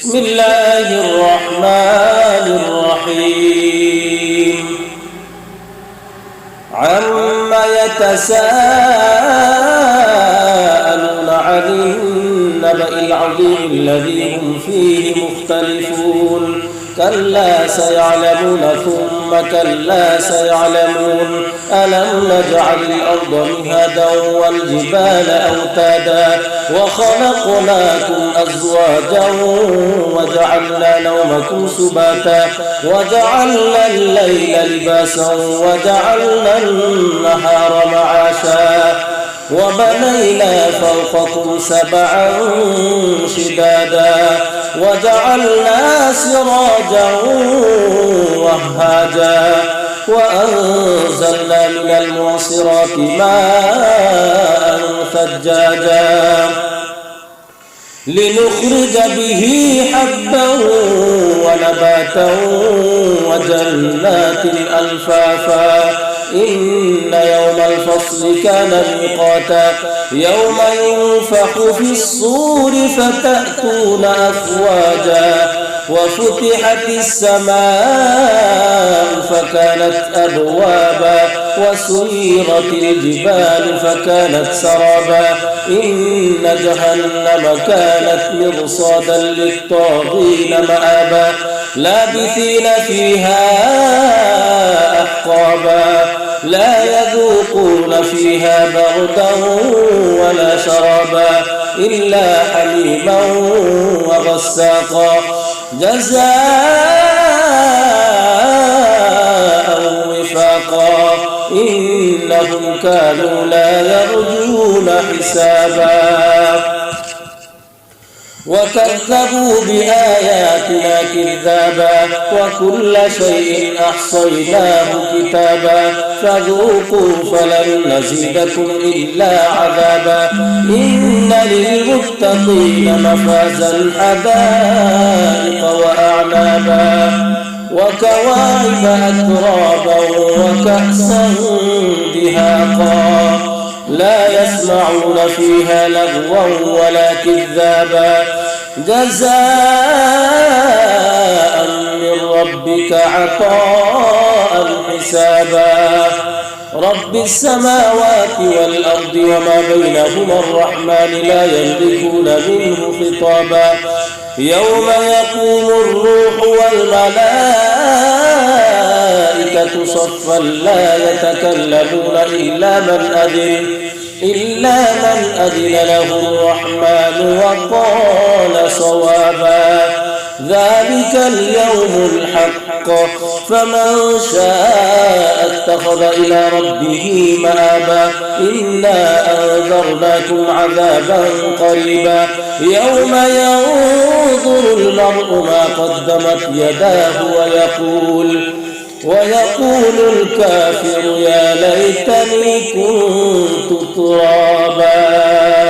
بسم الله الرحمن الرحيم عما يتساءلون عن النبأ العظيم الذي هم فيه مختلفون كلا سيعلمون ثم كلا سيعلمون ألم نجعل الأرض مهادا والجبال أوتادا وخلقناكم أزواجا وجعلنا نومكم سباتا وجعلنا الليل لباسا وجعلنا النهار معاشا وبنينا فوقكم سبعا شدادا وجعلنا سراجا وهاجا وأنزلنا من المعصرات ماء ثجاجا لنخرج به حبا ونباتا وجنات ألفافا إن يوم الفصل كان ميقاتا يوم ينفخ في الصور فتأتون أفواجا وفتحت السماء فكانت أبوابا وسيرت الجبال فكانت سرابا إن جهنم كانت مرصادا للطاغين مآبا لابثين فيها أحقابا لا يذوقون فيها بردا ولا شرابا إلا حميما وغساقا جزاء وفاقا إنهم كانوا لا يرجون حسابا وكذبوا بآياتنا كذابا وكل شيء أحصيناه كتابا فذوقوا فلن نزيدكم إلا عذابا إن للمتقين مفازا حدائق وأعنابا وكواعب أترابا وكأسا دهاقا لا يسمعون فيها لغوا ولا كذابا جزاء من ربك عطاء حسابا رب السماوات والأرض وما بينهما الرحمن لا يملكون منه خطابا يوم يقوم الروح والملائكة صفا لا يتكلمون إلا من أذن له الرحمن وقال صوابا ذلك اليوم الحق فمن شاء اتخذ إلى ربه مآبا إنا أنذرناكم عذابا قريبا يوم ينظر المرء ما قدمت يداه ويقول الكافر يا ليتني كنت ترابا.